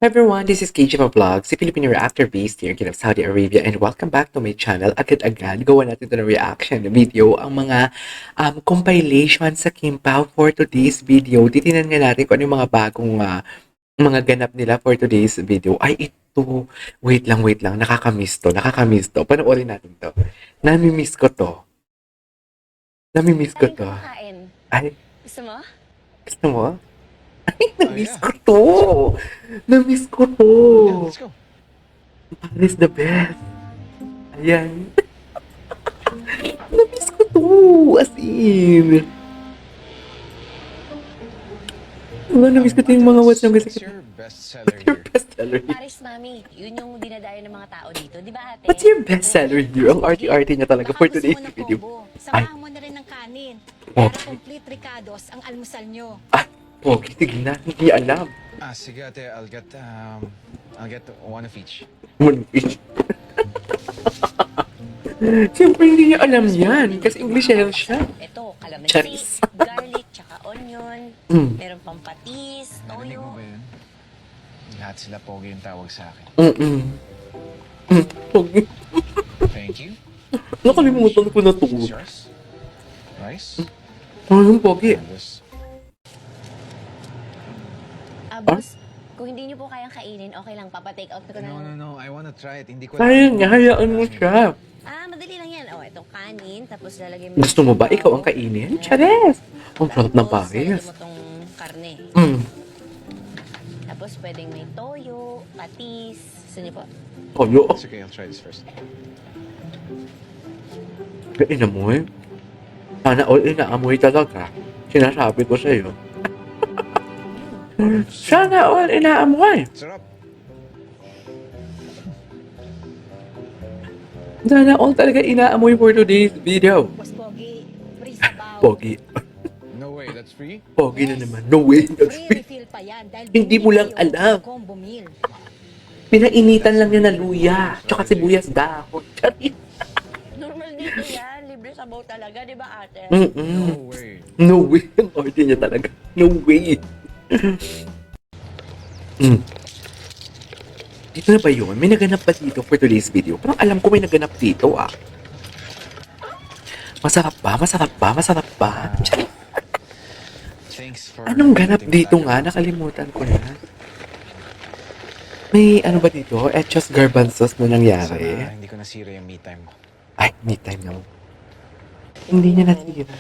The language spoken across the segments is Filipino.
Hi everyone, this is KJ Vlog, si Filipino reactor based here in Saudi Arabia, and welcome back to my channel. Agad-agad, gawa natin ito ng reaction video, ang mga compilation sa Kimpao for today's video. Titinan nga natin kung ano yung mga bagong mga ganap nila for today's video. Ay, ito. Wait lang. Nakakamiss to. Panoorin natin to. Nami-miss ko to. Kumakain. Ay, Gusto mo? gusto mo? Ay, namiss yeah. ko to. Namiss ko to. Yeah, let's go. Paris the best. Ayan. Namiss ko to. As in. Namiss ko to yung mga what's yung What's your bestseller your here? best seller here? Paris, Mami. Yun yung dinadayo ng mga tao dito. Di ba, ate? What's your best seller here? Ang arty-arty niya talaga for Baka gusto today's mo ng video. combo. Ay. Samahan mo na rin ng kanin. Oh. Para complete ricados ang almusal nyo. Ah, pogi, sige na. Hindi alam. Sige ate, I'll get one of each. Moonfish. Siyempre hindi niya alam yan. Kasi Englishero siya. Ito, Charis. calamansi, garlic, tsaka onion. Mm. Meron pang patis, Narinig mo toyo. ba yun? Lahat sila pogi yung tawag sa akin. Pogi. Thank you. Nakalimutan ko na to. This is yours? Rice? Yung pogi. And this. Boss, kung hindi niyo po kayang kainin, okay lang. Papa-take out ko na. No. I wanna try it. Hindi ko Sayang nga, hayaan mo siya. Madali lang yan. Itong kanin, tapos lalagyan mo. Gusto mo ba ikaw ang kainin? Chares! Ang sarap ng Tapos, lalagyan Paris. mo tong karne. Tapos, pwedeng may toyo, patis. Gusto niyo po? Toyo. It's okay, I'll try this first. Inamoy. Sana all inaamoy talaga. Sinasabi ko sa'yo. Sana all inaamoy. Sarap. Sana all talaga inaamoy for today's video. Mas pogi, free sabaw. Pogi. No way, that's free? Pogi na naman. No way. Free refill pa yan. Dahil Hindi mo lang binili kayo alam. ng combo meal. Pinainitan lang niya na luya. Tsaka sibuyas dahon. Charis. Normal dito yan. Libre sabaw talaga, di ba, ate? No way. No way. Ang order niya talaga. No way. Dito na ba yun? May naganap ba dito for today's video? Parang alam ko may naganap dito ah. Masarap ba? Thanks for Anong ganap letting me dito touch nga? it. Nakalimutan ko na. May ano ba dito? Echos garbanzos na nangyari. Sana hindi ko nasira yung me time mo. Ay, me time na. Hindi niya natira.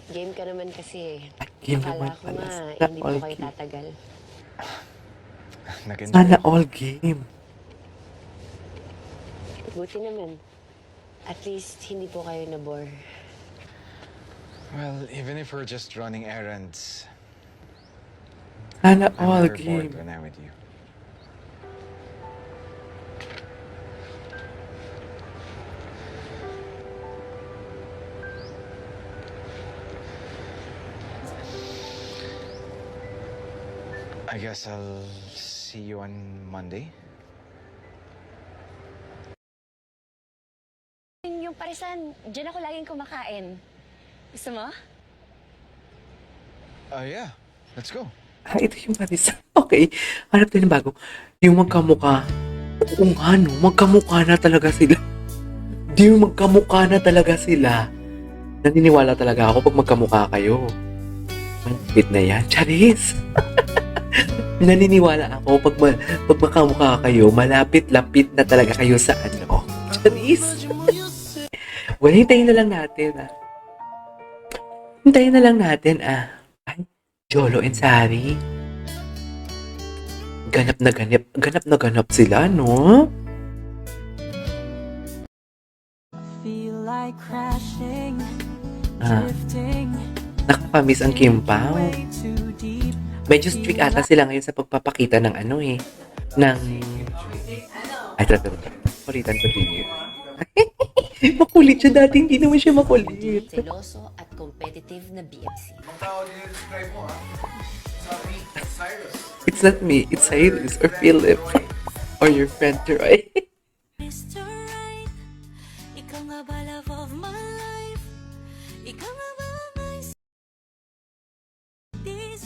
Game ka naman kasi. Ay, game Akala naman ko pala. nga, Sana hindi all po kayo game. tatagal. Nag-enjoy Sana ako. all game. Buti naman. At least, hindi po kayo na-bore. Well, even if we're just running errands, Sana I'm all never game. bored when I'm with you. I guess I'll see you on Monday. Yung parisan, dyan ako laging kumakain. Gusto mo? Yeah. Let's go. Ito yung Marisa. Okay. Hanap tayo ng bago. Yung magkamukha. Oo nga, no? Magkamukha na talaga sila. Yung magkamukha na talaga sila. Naniniwala talaga ako pag magkamukha kayo. Malapit na yan. Charis! Naniniwala ako pag magkamukha kayo, malapit-lapit na talaga kayo sa ano. Charis! Well, hintayin na lang natin, Hintayin na lang natin, Ay, Jolo and Sari. Ganap na ganap sila, no? Feel like crashing, Ah, drifting nakakamiss ang Kimpao. way too deep. Medyo strict ata sila ngayon sa pagpapakita ng ano ng... Ay, tara. Kulitan ko din yun. Makulit siya dati, hindi naman siya makulit. Seloso at competitive na BFC. It's not me, it's Cyrus or Philip. Or your friend, Troy. Mr. Right, ikaw nga ba love of my life? Ikaw nga ba my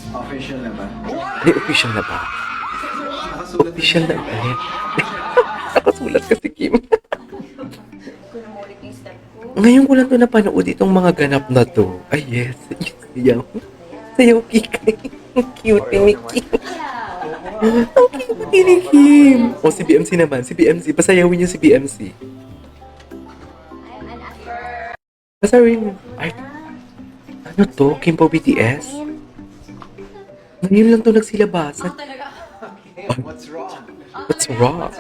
Official na ba? May official na ba? Official na galit. Nakasulat kasi Kim. Ngayon ko lang to napanood itong mga ganap na to. Ay yes, sayaw. Sayaw Kikay. Ang cute ni Kim. Ang cute ni Kim. O si BMC naman, si BMC. Pasayawin niyo si BMC. Pasayawin. Ay, ano to? Kim po BTS? Ngayon lang to nagsilabasan. What's wrong? What's wrong?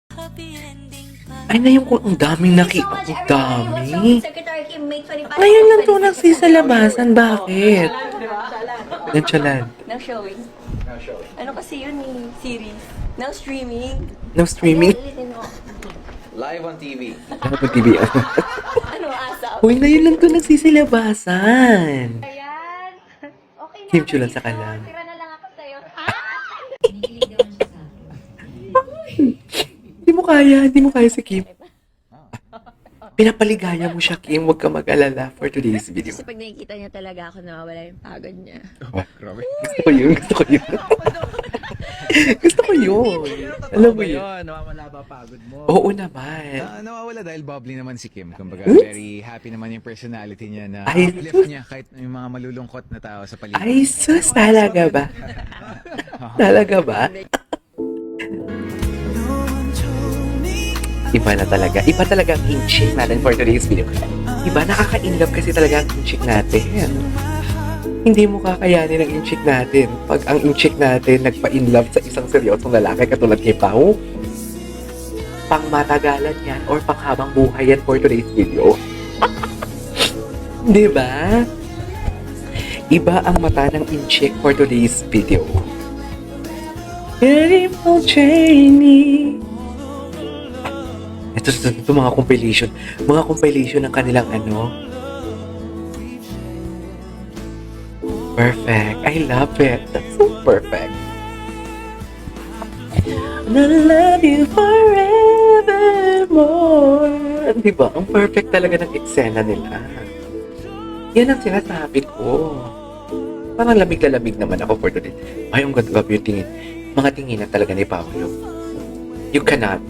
Happy ending pa. Ay, ngayon ko ang daming nakita. Ang dami. Secretary Kim, May 25. Ngayon lang to nagsisalabasan. Bakit? Nonchalant. Now showing. Ano kasi yun eh, series. Now streaming. No streaming. Ulitin mo. Live on TV. Ano po TV? Ano, ASAP. Uy, ngayon lang to nagsisilabasan. Ayan. Okay na. Kim Chulan sa kalam. Tira na lang ako sa'yo. Hindi mo kaya si Kim. Pinapaligaya mo siya, Kim. Huwag ka mag-alala for today's video. Kasi pag nakikita niya talaga ako, nawawala yung pagod niya. Grabe. Gusto ko yun. Gusto ko yun. Alam mo yun. Nawawala ba pagod mo? Oo naman. Nawawala dahil bubbly naman si Kim. Kumbaga, Oops. very happy naman yung personality niya na Ay, uplift niya kahit yung mga malulungkot na tao sa paligid. Ay, sus, talaga ba? Talaga ba? Iba na talaga. Iba talaga ang in-chick natin for today's video. Iba, nakaka-inlove kasi talaga ang in-chick natin. Hindi mo kakayanin ang in-chick natin. Pag ang in-chick natin nagpa-inlove sa isang seryosong lalaki katulad kay Pao, pang matagalan yan or pang habang buhay yan for today's video. Di ba? Iba ang mata ng in-chick for today's video. Beautiful Janie. Ito mga compilation. Mga compilation ng kanilang ano. Perfect. I love it. That's so perfect. And I love you forevermore. Diba? Ang perfect talaga ng eksena nila. Yan ang sinasabi ko. Parang lamig na lamig naman ako for today. Ay, ang ganda yung tingin. Mga tinginan talaga ni Paolo. You cannot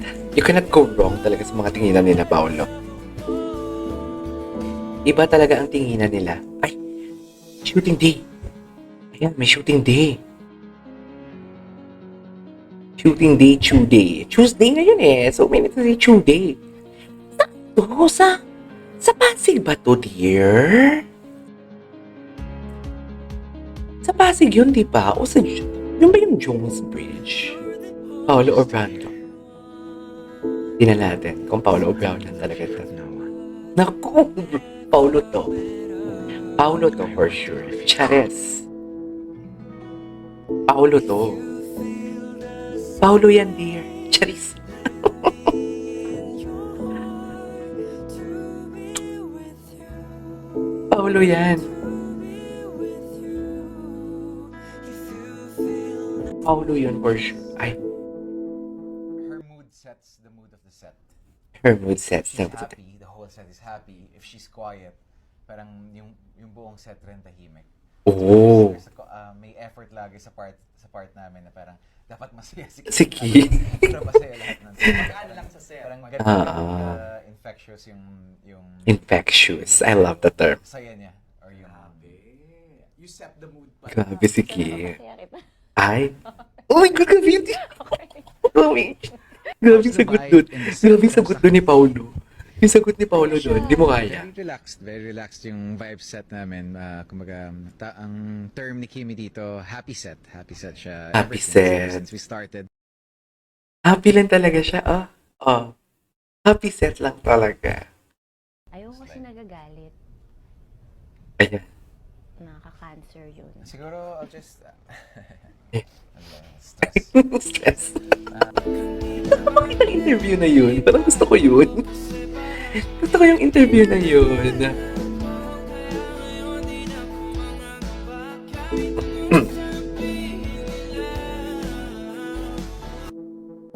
go wrong talaga sa mga tinginan nila, Paolo. Iba talaga ang tinginan nila. Ay, shooting day. Ayan, may shooting day. Shooting day, Tuesday. Tuesday ngayon eh. So, may nito si Tuesday. Sa Pasig ba to, dear? Sa Pasig yun, di ba? O sa, yun ba yung Jones Bridge? Paolo or Brando? Tingnan natin kung Paolo o Brando talaga ito. Naku, Paolo to. Paolo to for sure. Chares. Paolo to. Paolo yan, dear. Charis. Paolo yan. Paolo yun for sure. Ay, Her mood sets the mood of the set. her mood sets. She's happy, the whole set is happy. If she's quiet, parang yung buong set rin tahimik. Oh. May effort lagi sa part namin na parang dapat masaya si Si Ki. Pero masaya lahat ng set. Mag-ano lang sa set. Parang infectious yung Infectious. I love the term. saya niya or yung you set the mood pa. Grabe si Ki. Kaya kita. Ay. Oh my God, grabe yun. Grabe yung sagot doon. Grabe yung sagot doon ni Paulo. Yung sagot ni Paulo doon, di mo kaya. Very relaxed yung vibe set namin. Kumbaga, ang term ni Kimi dito, happy set. Happy set siya. Happy Ever set. since we started. Happy lang talaga siya. Happy set lang talaga. Ayoko kasi nagagalit. Ayan. Nakaka-cancer yun. Siguro, I'll just... stress. Stress. Gusto ko makita yung interview na yun. Parang gusto ko yun. Gusto ko yung interview na yun.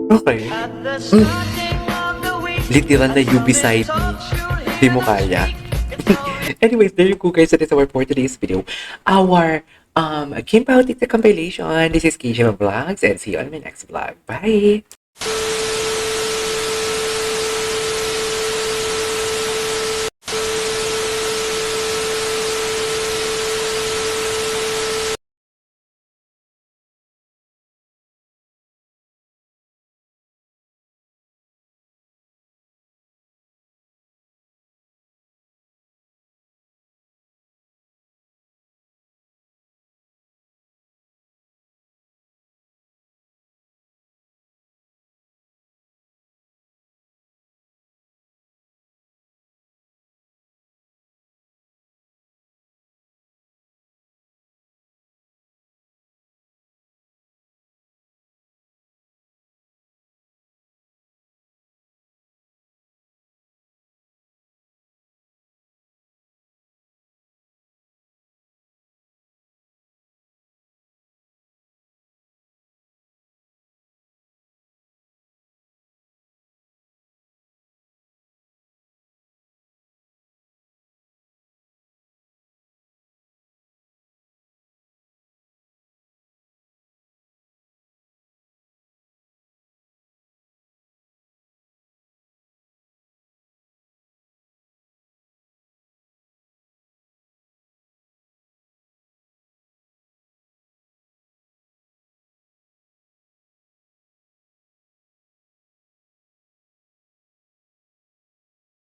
Okay. Literal na you beside me. Di mo kaya. Anyways, there you go guys. That is our for today's video. Our Kim Pao TikTok compilation. This is Keisha Vlogs and see you on my next vlog. Bye!